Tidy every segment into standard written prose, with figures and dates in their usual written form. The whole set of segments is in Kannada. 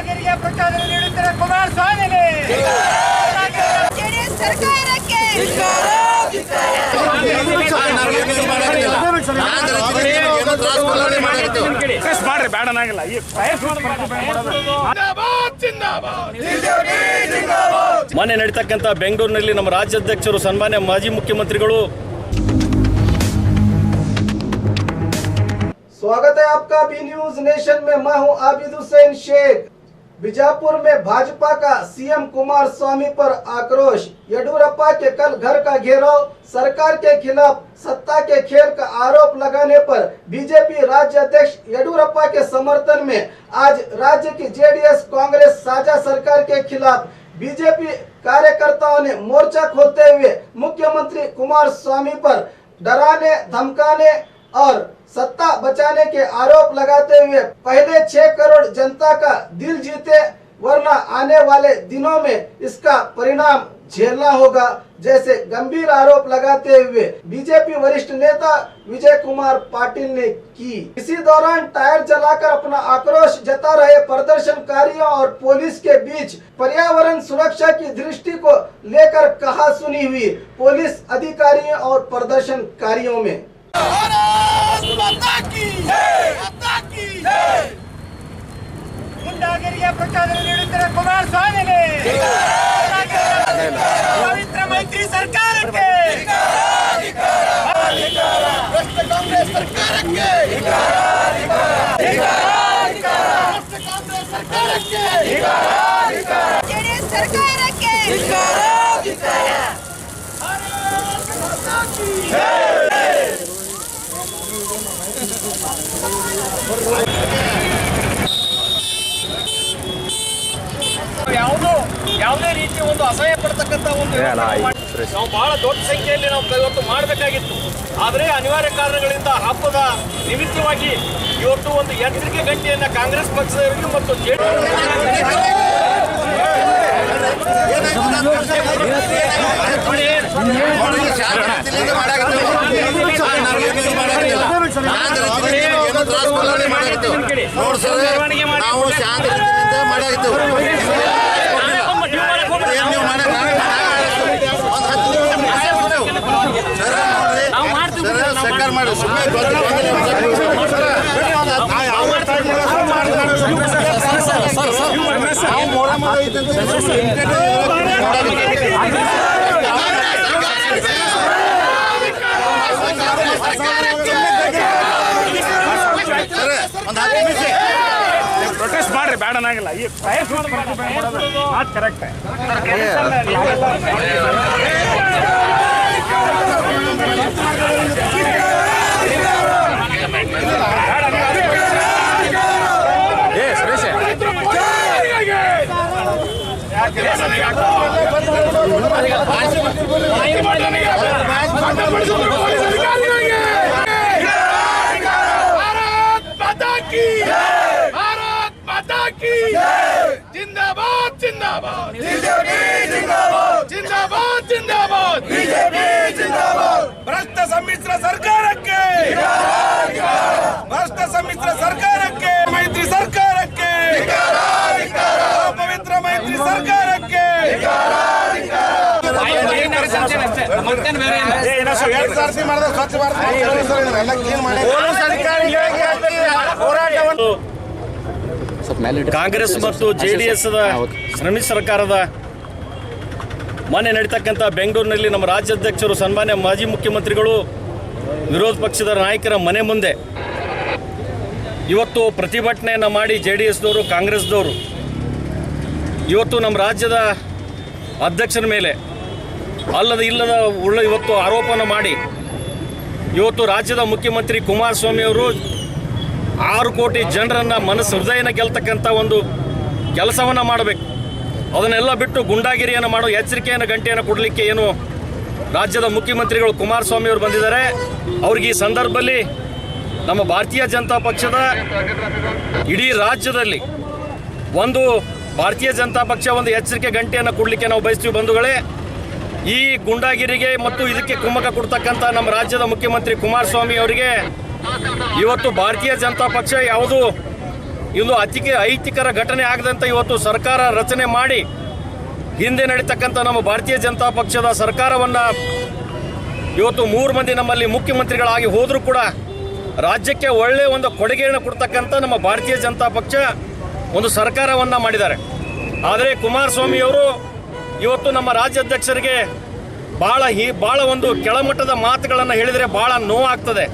ಗುಂಡಾಗಿರಿಗೆ ಪ್ರಚೋದನೆ ನೀಡುತ್ತಿರುವ ಕುಮಾರಸ್ವಾಮಿಗೆ ಜೆಡಿಎಸ್ ಸರ್ಕಾರಕ್ಕೆ ಮೊನ್ನೆ ನಡೀತಕ್ಕಂಥ ಬೆಂಗಳೂರಿನಲ್ಲಿ ನಮ್ಮ ರಾಜ್ಯಾಧ್ಯಕ್ಷರು ಸನ್ಮಾನ್ಯ ಮಾಜಿ ಮುಖ್ಯಮಂತ್ರಿಗಳು स्वागत है आपका बी न्यूज नेशन में। मैं हूं आबिद हुसैन शेख। बीजापुर में भाजपा का सीएम कुमारस्वामी पर आक्रोश। येडियुरप्पा के कल घर का घेराव, सरकार के खिलाफ सत्ता के खेल का आरोप लगाने पर बीजेपी राज्य अध्यक्ष येडियुरप्पा के समर्थन में आज राज्य की जेडीएस कांग्रेस साझा सरकार के खिलाफ बीजेपी कार्यकर्ताओं ने मोर्चा खोलते हुए मुख्यमंत्री कुमारस्वामी पर डराने, धमकाने और सत्ता बचाने के आरोप लगाते हुए पहले 6 करोड़ जनता का दिल जीते, वरना आने वाले दिनों में इसका परिणाम झेलना होगा, जैसे गंभीर आरोप लगाते हुए बीजेपी वरिष्ठ नेता विजय कुमार पाटिल ने की। इसी दौरान टायर जलाकर अपना आक्रोश जता रहे प्रदर्शनकारियों और पुलिस के बीच पर्यावरण सुरक्षा की दृष्टि को लेकर कहा सुनी हुई पुलिस अधिकारियों और प्रदर्शनकारियों में। ಗುಂಡಾಗಿರಿಗೆ ಪ್ರಚೋದನೆ ನೀಡುತ್ತಿರುವ ಕುಮಾರಸ್ವಾಮಿಗೆ ಪವಿತ್ರ ಮೈತ್ರಿ ಸರ್ಕಾರಕ್ಕೆ ಕಾಂಗ್ರೆಸ್ ಸರ್ಕಾರಕ್ಕೆ ಜೆಡಿಎಸ್ ಸರ್ಕಾರಕ್ಕೆ ಯಾವುದೇ ರೀತಿ ಒಂದು ಅಸಹ್ಯ ಪಡ್ತಕ್ಕಂಥ ಒಂದು ನಾವು ಬಹಳ ದೊಡ್ಡ ಸಂಖ್ಯೆಯಲ್ಲಿ ನಾವು ಇವತ್ತು ಮಾಡಬೇಕಾಗಿತ್ತು. ಆದರೆ ಅನಿವಾರ್ಯ ಕಾರಣಗಳಿಂದ ಹಬ್ಬದ ನಿಮಿತ್ತವಾಗಿ ಇವತ್ತು ಒಂದು ಎಚ್ಚರಿಕೆ ಗಂಟೆಯನ್ನು ಕಾಂಗ್ರೆಸ್ ಪಕ್ಷದವರಿಗೆ ಮತ್ತು ಪ್ರೊಟೆಸ್ಟ್ ಮಾಡ್ರಿ, ಬೇಡನಾಗಿಲ್ಲ. ಈ ಮಾತು ಕರೆಕ್ಟ್. जिंदाबाद जिंदाबाद जिंदाबाद जिंदाबाद भ्रष्ट सम्मिश्र सरकारಕ್ಕೆ भ्रष्ट सम्मिश्र सरकारಕ್ಕೆ मैत्री सरकारಕ್ಕೆ पवित्र मैत्री सरकारಕ್ಕೆ ಕಾಂಗ್ರೆಸ್ ಮತ್ತು ಜೆಡಿಎಸ್ ಸಮ್ಮಿಶ್ರ ಸರ್ಕಾರದ ಮೊನ್ನೆ ನಡೀತಕ್ಕಂಥ ಬೆಂಗಳೂರಿನಲ್ಲಿ ನಮ್ಮ ರಾಜ್ಯಾಧ್ಯಕ್ಷರು ಸನ್ಮಾನ್ಯ ಮಾಜಿ ಮುಖ್ಯಮಂತ್ರಿಗಳು ವಿರೋಧ ಪಕ್ಷದ ನಾಯಕರ ಮನೆ ಮುಂದೆ ಇವತ್ತು ಪ್ರತಿಭಟನೆಯನ್ನು ಮಾಡಿ ಜೆಡಿಎಸ್ದವರು ಕಾಂಗ್ರೆಸ್ದವರು ಇವತ್ತು ನಮ್ಮ ರಾಜ್ಯದ ಅಧ್ಯಕ್ಷರ ಮೇಲೆ ಅಲ್ಲದ ಇಲ್ಲದ ಇವತ್ತು ಆರೋಪನ ಮಾಡಿ ಇವತ್ತು ರಾಜ್ಯದ ಮುಖ್ಯಮಂತ್ರಿ ಕುಮಾರಸ್ವಾಮಿ ಅವರು 6 ಕೋಟಿ ಜನರನ್ನು ಮನಸ್ಸು ಹೃದಯನ ಗೆಲ್ತಕ್ಕಂಥ ಒಂದು ಕೆಲಸವನ್ನು ಮಾಡಬೇಕು. ಅದನ್ನೆಲ್ಲ ಬಿಟ್ಟು ಗುಂಡಾಗಿರಿಯನ್ನು ಮಾಡೋ ಎಚ್ಚರಿಕೆಯನ್ನು ಗಂಟೆಯನ್ನು ಕೊಡಲಿಕ್ಕೆ ಏನು ರಾಜ್ಯದ ಮುಖ್ಯಮಂತ್ರಿಗಳು ಕುಮಾರಸ್ವಾಮಿ ಅವರು ಬಂದಿದ್ದಾರೆ. ಅವ್ರಿಗೆ ಈ ಸಂದರ್ಭದಲ್ಲಿ ನಮ್ಮ ಭಾರತೀಯ ಜನತಾ ಪಕ್ಷದ ಇಡೀ ರಾಜ್ಯದಲ್ಲಿ ಒಂದು ಭಾರತೀಯ ಜನತಾ ಪಕ್ಷ ಒಂದು ಎಚ್ಚರಿಕೆ ಗಂಟೆಯನ್ನು ಕೊಡಲಿಕ್ಕೆ ನಾವು ಬಯಸ್ತೀವಿ ಬಂಧುಗಳೇ. ಈ ಗುಂಡಾಗಿರಿಗೆ ಮತ್ತು ಇದಕ್ಕೆ ಕುಮ್ಮಕ ಕೊಡ್ತಕ್ಕಂಥ ನಮ್ಮ ರಾಜ್ಯದ ಮುಖ್ಯಮಂತ್ರಿ ಕುಮಾರಸ್ವಾಮಿ ಅವರಿಗೆ ಇವತ್ತು ಭಾರತೀಯ ಜನತಾ ಪಕ್ಷ ಯಾವುದು ಇದು ಐತಿಕರ ಘಟನೆ ಆಗದಂತೆ ಇವತ್ತು ಸರ್ಕಾರ ರಚನೆ ಮಾಡಿ ಹಿಂದೆ ನಡೀತಕ್ಕಂಥ ನಮ್ಮ ಭಾರತೀಯ ಜನತಾ ಪಕ್ಷದ ಸರ್ಕಾರವನ್ನು ಇವತ್ತು 3 ಮಂದಿ ನಮ್ಮಲ್ಲಿ ಮುಖ್ಯಮಂತ್ರಿಗಳಾಗಿ ಹೋದರೂ ಕೂಡ ರಾಜ್ಯಕ್ಕೆ ಒಳ್ಳೆಯ ಒಂದು ಕೊಡುಗೆಯನ್ನು ಕೊಡ್ತಕ್ಕಂಥ ನಮ್ಮ ಭಾರತೀಯ ಜನತಾ ಪಕ್ಷ ಒಂದು ಸರ್ಕಾರವನ್ನು ಮಾಡಿದ್ದಾರೆ. ಆದರೆ ಕುಮಾರಸ್ವಾಮಿಯವರು ಇವತ್ತು ನಮ್ಮ ರಾಜ್ಯಾಧ್ಯಕ್ಷರಿಗೆ ಭಾಳ ಒಂದು ಕೆಳಮಟ್ಟದ ಮಾತುಗಳನ್ನು ಹೇಳಿದರೆ ಭಾಳ ನೋವಾಗ್ತದೆ.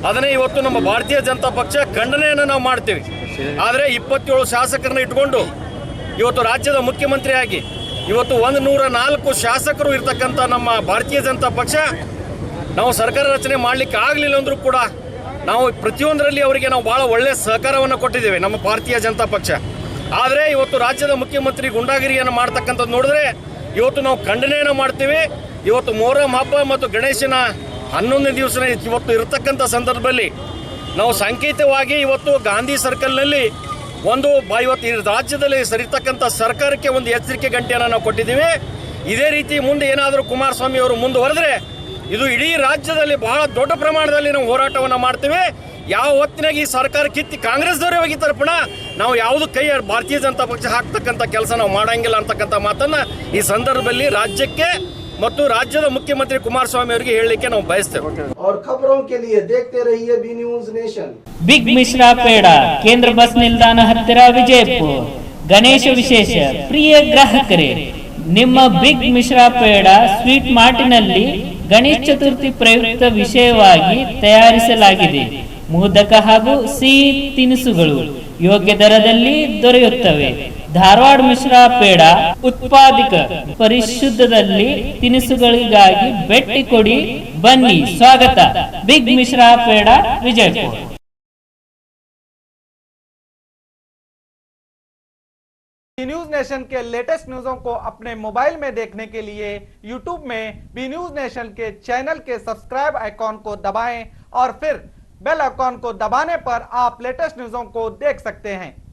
ಅದನ್ನೇ ಇವತ್ತು ನಮ್ಮ ಭಾರತೀಯ ಜನತಾ ಪಕ್ಷ ಖಂಡನೆಯನ್ನು ನಾವು ಮಾಡ್ತೀವಿ. ಆದರೆ 27 ಶಾಸಕರನ್ನ ಇಟ್ಕೊಂಡು ಇವತ್ತು ರಾಜ್ಯದ ಮುಖ್ಯಮಂತ್ರಿಯಾಗಿ ಇವತ್ತು 104 ಶಾಸಕರು ಇರ್ತಕ್ಕಂಥ ನಮ್ಮ ಭಾರತೀಯ ಜನತಾ ಪಕ್ಷ ನಾವು ಸರ್ಕಾರ ರಚನೆ ಮಾಡಲಿಕ್ಕೆ ಆಗಲಿಲ್ಲ ಅಂದರೂ ಕೂಡ ನಾವು ಪ್ರತಿಯೊಂದರಲ್ಲಿ ಅವರಿಗೆ ನಾವು ಭಾಳ ಒಳ್ಳೆಯ ಸಹಕಾರವನ್ನು ಕೊಟ್ಟಿದ್ದೇವೆ ನಮ್ಮ ಭಾರತೀಯ ಜನತಾ ಪಕ್ಷ. ಆದರೆ ಇವತ್ತು ರಾಜ್ಯದ ಮುಖ್ಯಮಂತ್ರಿ ಗುಂಡಾಗಿರಿಯನ್ನು ಮಾಡ್ತಕ್ಕಂಥದ್ದು ನೋಡಿದ್ರೆ ಇವತ್ತು ನಾವು ಖಂಡನೆಯನ್ನು ಮಾಡ್ತೀವಿ. ಇವತ್ತು ಮೊಹರಂ ಹಬ್ಬ ಮತ್ತು ಗಣೇಶನ 11ನೇ ದಿವಸ ಇವತ್ತು ಇರತಕ್ಕಂಥ ಸಂದರ್ಭದಲ್ಲಿ ನಾವು ಸಾಂಕೇತಿಕವಾಗಿ ಇವತ್ತು ಗಾಂಧಿ ಸರ್ಕಲ್ನಲ್ಲಿ ಇವತ್ತು ಈ ರಾಜ್ಯದಲ್ಲಿ ಸರಿತಕ್ಕಂಥ ಸರ್ಕಾರಕ್ಕೆ ಒಂದು ಎಚ್ಚರಿಕೆ ಗಂಟೆಯನ್ನು ನಾವು ಕೊಟ್ಟಿದ್ದೀವಿ. ಇದೇ ರೀತಿ ಮುಂದೆ ಏನಾದರೂ ಕುಮಾರಸ್ವಾಮಿ ಅವರು ಮುಂದುವರೆದ್ರೆ ಇದು ಇಡೀ ರಾಜ್ಯದಲ್ಲಿ ಬಹಳ ದೊಡ್ಡ ಪ್ರಮಾಣದಲ್ಲಿ ನಾವು ಹೋರಾಟವನ್ನು ಮಾಡ್ತೀವಿ. ಯಾವ ಹೊತ್ತಿನಾಗ ಈ ಸರ್ಕಾರ ಕಿತ್ತಿ ಕಾಂಗ್ರೆಸ್ದವರೇ ಹೋಗಿದ್ದಾರೆ ಪುನಃ ನಾವು ಯಾವುದು ಕೈ ಭಾರತೀಯ ಜನತಾ ಪಕ್ಷ ಹಾಕ್ತಕ್ಕಂಥ ಕೆಲಸ ನಾವು ಮಾಡಂಗಿಲ್ಲ ಅಂತಕ್ಕಂಥ ಮಾತನ್ನು ಈ ಸಂದರ್ಭದಲ್ಲಿ ರಾಜ್ಯಕ್ಕೆ ಮತ್ತು ರಾಜ್ಯದ ಮುಖ್ಯಮಂತ್ರಿ ಕುಮಾರಸ್ವಾಮಿ ಅವರಿಗೆ ಹೇಳಲಿಕ್ಕೆ ನಾವು ಬಯಸ್ತೇವೆ. और खबरों के लिए देखते रहिए B news nation. Big Mishra peda ಕೇಂದ್ರ ಬಸ್ ನಿಲ್ದಾಣ ಹತ್ತಿರ ವಿಜಯಪುರ. ಗಣೇಶ ವಿಶೇಷ ಪ್ರಿಯ ಗ್ರಾಹಕರೇ, ನಿಮ್ಮ ಬಿಗ್ ಮಿಶ್ರಾ ಪೇಡ ಸ್ವೀಟ್ ಮಾರ್ಟಿನಲ್ಲಿ ಗಣೇಶ ಚತುರ್ಥಿ ಪ್ರಯುಕ್ತ ವಿಷಯವಾಗಿ ತಯಾರಿಸಲಾಗಿದೆ. ಮೋದಕ ಹಾಗೂ ಸಿಹಿ ತಿನಿಸುಗಳು ಯೋಗ್ಯ ದರದಲ್ಲಿ ದೊರೆಯುತ್ತವೆ. ಧಾರವಾಡ ಮಿಶ್ರಾ ಪೇಡ ಉತ್ಪಾದಕ ಪರಿಶುದ್ಧದಲ್ಲಿ ತಿನಿಸುಗಳಿಗಾಗಿ ಭೇಟಿ ಕೊಡಿ. ಬನ್ನಿ, ಸ್ವಾಗತ. Big Mishra peda, Vijayapura. B news nation के लेटेस्ट न्यूज़ों को अपने मोबाइल में देखने के लिए यूट्यूब में बी न्यूज नेशन के चैनल के सब्सक्राइब आइकॉन को दबाएं और फिर बेल आइकॉन को दबाने पर आप लेटेस्ट न्यूज़ों को देख सकते हैं।